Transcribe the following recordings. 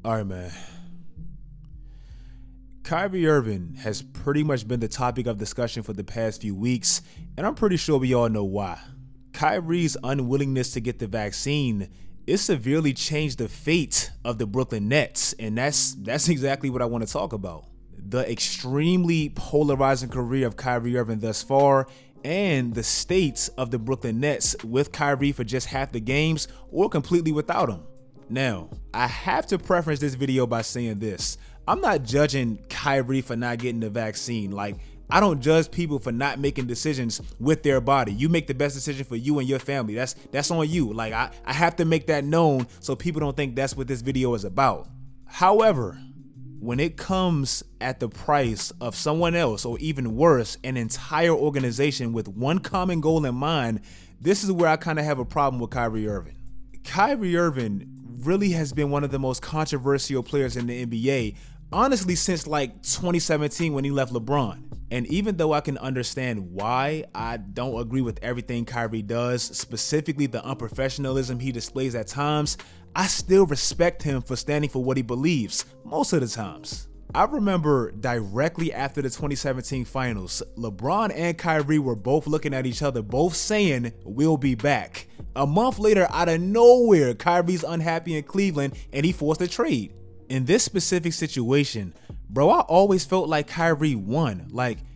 All right, man. Kyrie Irving has pretty much been the topic of discussion for the past few weeks, and I'm pretty sure we all know why. Kyrie's unwillingness to get the vaccine is severely changed the fate of the Brooklyn Nets, and that's exactly what I want to talk about. The extremely polarizing career of Kyrie Irving thus far, and the state of the Brooklyn Nets with Kyrie for just half the games or completely without him. Now, I have to preface this video by saying this. I'm not judging Kyrie for not getting the vaccine. I don't judge people for not making decisions with their body. You make the best decision for you and your family. That's on you. I have to make that known so people don't think that's what this video is about. However, when it comes at the price of someone else, or even worse, an entire organization with one common goal in mind, this is where I kind of have a problem with Kyrie Irving. Kyrie Irving really has been one of the most controversial players in the NBA, honestly, since 2017 when he left LeBron. And even though I can understand why I don't agree with everything Kyrie does, specifically the unprofessionalism he displays at times, I still respect him for standing for what he believes, most of the times. I remember directly after the 2017 finals, LeBron and Kyrie were both looking at each other, both saying, "We'll be back." A month later, out of nowhere, Kyrie's unhappy in Cleveland and he forced a trade. In this specific situation, bro, I always felt like Kyrie won.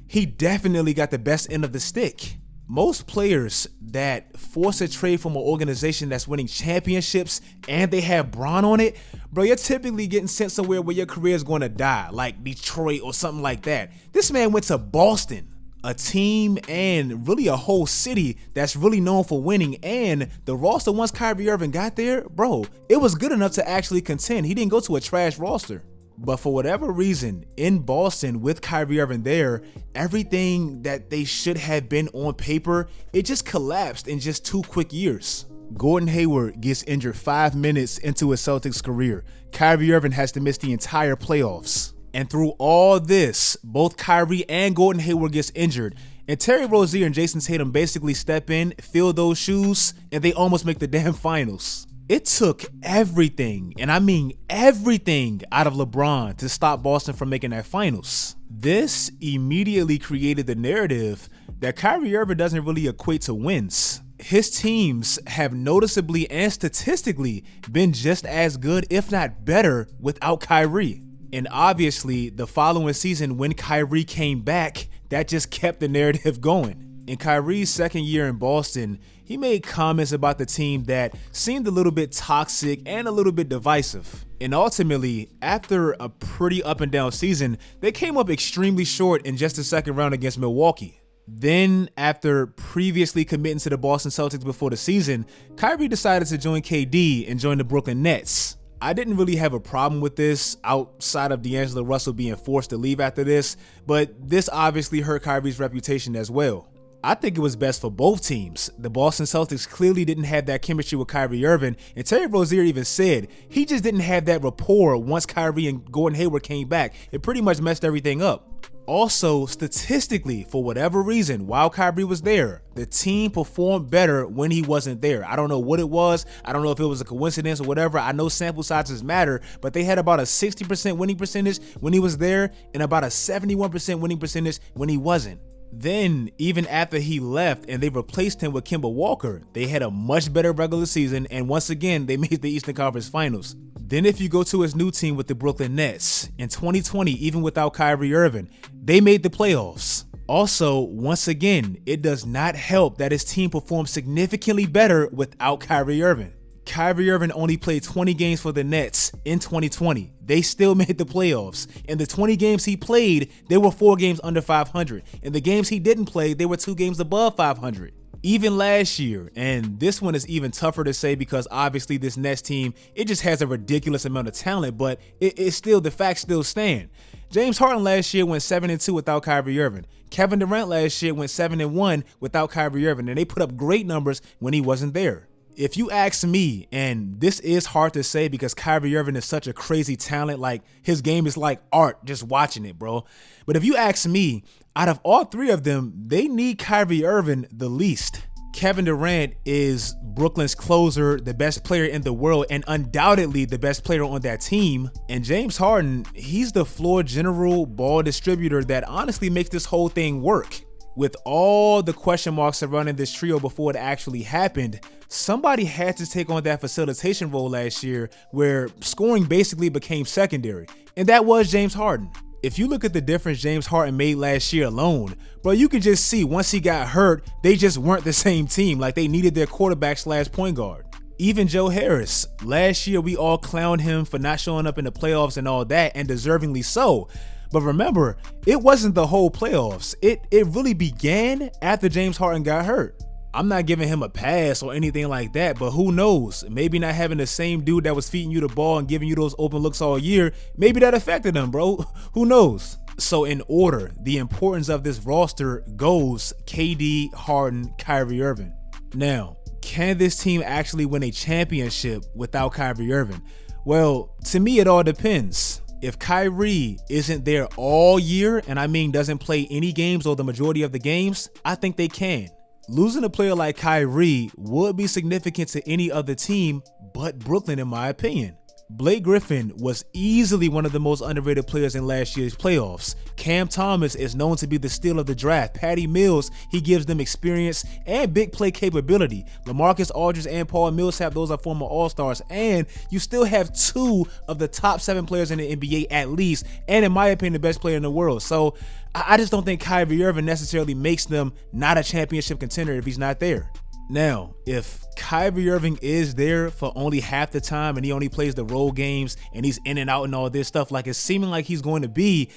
He definitely got the best end of the stick. Most players that force a trade from an organization that's winning championships and they have Bron on it, bro, you're typically getting sent somewhere where your career is going to die, like Detroit or something like that. This man went to Boston, a team and really a whole city that's really known for winning, and the roster once Kyrie Irving got there, bro, it was good enough to actually contend. He didn't go to a trash roster. But for whatever reason, in Boston with Kyrie Irving there, everything that they should have been on paper, it just collapsed in just 2 quick years. Gordon Hayward gets injured 5 minutes into his Celtics career. Kyrie Irving has to miss the entire playoffs. And through all this, both Kyrie and Gordon Hayward gets injured. And Terry Rozier and Jason Tatum basically step in, fill those shoes, and they almost make the damn finals. It took everything, and I mean everything, out of LeBron to stop Boston from making that finals. This immediately created the narrative that Kyrie Irving doesn't really equate to wins. His teams have noticeably and statistically been just as good, if not better, without Kyrie. And obviously, the following season when Kyrie came back, that just kept the narrative going. In Kyrie's second year in Boston, he made comments about the team that seemed a little bit toxic and a little bit divisive. And ultimately, after a pretty up and down season, they came up extremely short in just the second round against Milwaukee. Then, after previously committing to the Boston Celtics before the season, Kyrie decided to join KD and join the Brooklyn Nets. I didn't really have a problem with this outside of D'Angelo Russell being forced to leave after this, but this obviously hurt Kyrie's reputation as well. I think it was best for both teams. The Boston Celtics clearly didn't have that chemistry with Kyrie Irving, and Terry Rozier even said he just didn't have that rapport once Kyrie and Gordon Hayward came back. It pretty much messed everything up. Also, statistically, for whatever reason, while Kyrie was there, the team performed better when he wasn't there. I don't know what it was. I don't know if it was a coincidence or whatever. I know sample sizes matter, but they had about a 60% winning percentage when he was there and about a 71% winning percentage when he wasn't. Then, even after he left and they replaced him with Kemba Walker, they had a much better regular season, and once again, they made the Eastern Conference Finals. Then if you go to his new team with the Brooklyn Nets, in 2020, even without Kyrie Irving, they made the playoffs. Also, once again, it does not help that his team performed significantly better without Kyrie Irving. Kyrie Irving only played 20 games for the Nets in 2020. They still made the playoffs. In the 20 games he played, they were 4 games under 500. In the games he didn't play, they were 2 games above 500. Even last year, and this one is even tougher to say because obviously this Nets team, it just has a ridiculous amount of talent, but the facts still stand. James Harden last year went 7-2 without Kyrie Irving. Kevin Durant last year went 7-1 without Kyrie Irving, and they put up great numbers when he wasn't there. If you ask me, and this is hard to say because Kyrie Irving is such a crazy talent, his game is like art just watching it, bro. But if you ask me, out of all 3 of them, they need Kyrie Irving the least. Kevin Durant is Brooklyn's closer, the best player in the world, and undoubtedly the best player on that team. And James Harden, he's the floor general, ball distributor that honestly makes this whole thing work. With all the question marks surrounding this trio before it actually happened, somebody had to take on that facilitation role last year where scoring basically became secondary, and that was James Harden. If you look at the difference James Harden made last year alone, bro, you can just see once he got hurt, they just weren't the same team. Like, they needed their quarterback / point guard. Even Joe Harris, last year we all clowned him for not showing up in the playoffs and all that, and deservingly so. But remember, it wasn't the whole playoffs. It really began after James Harden got hurt. I'm not giving him a pass or anything like that, but who knows? Maybe not having the same dude that was feeding you the ball and giving you those open looks all year, maybe that affected him, bro. Who knows? So in order, the importance of this roster goes KD, Harden, Kyrie Irving. Now, can this team actually win a championship without Kyrie Irving? Well, to me, it all depends. If Kyrie isn't there all year, and I mean doesn't play any games or the majority of the games, I think they can. Losing a player like Kyrie would be significant to any other team but Brooklyn, in my opinion. Blake Griffin was easily one of the most underrated players in last year's playoffs. Cam Thomas is known to be the steal of the draft. Patty Mills, he gives them experience and big play capability. LaMarcus Aldridge and Paul Millsap, those are former All-Stars. And you still have 2 of the top 7 players in the NBA at least, and in my opinion, the best player in the world. So I just don't think Kyrie Irving necessarily makes them not a championship contender if he's not there. Now, if Kyrie Irving is there for only half the time and he only plays the road games and he's in and out and all this stuff like it's seeming like he's going to be,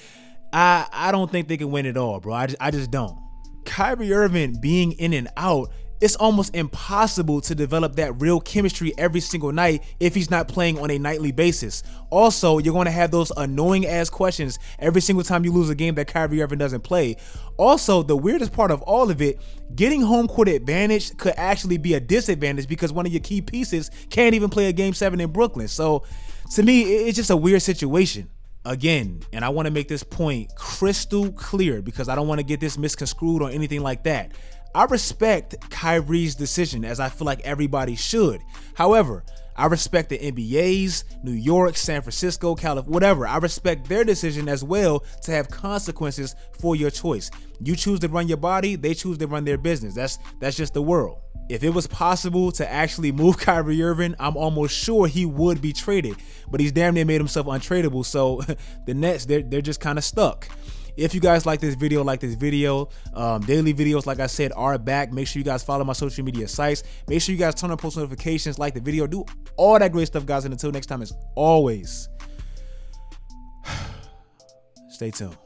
I don't think they can win it all, bro. I just don't. Kyrie Irving being in and out, it's almost impossible to develop that real chemistry every single night if he's not playing on a nightly basis. Also, you're going to have those annoying ass questions every single time you lose a game that Kyrie Irving doesn't play. Also, the weirdest part of all of it, getting home court advantage could actually be a disadvantage because one of your key pieces can't even play a game 7 in Brooklyn. So to me, it's just a weird situation. Again, and I want to make this point crystal clear because I don't want to get this misconstrued or anything like that. I respect Kyrie's decision, as I feel like everybody should. However, I respect the NBA's, New York, San Francisco, California, whatever. I respect their decision as well to have consequences for your choice. You choose to run your body, they choose to run their business. That's just the world. If it was possible to actually move Kyrie Irving, I'm almost sure he would be traded. But he's damn near made himself untradeable, so the Nets, they're just kind of stuck. If you guys like this video, daily videos, like I said, are back. Make sure you guys follow my social media sites. Make sure you guys turn on post notifications, like the video, do all that great stuff, guys. And until next time, as always, stay tuned.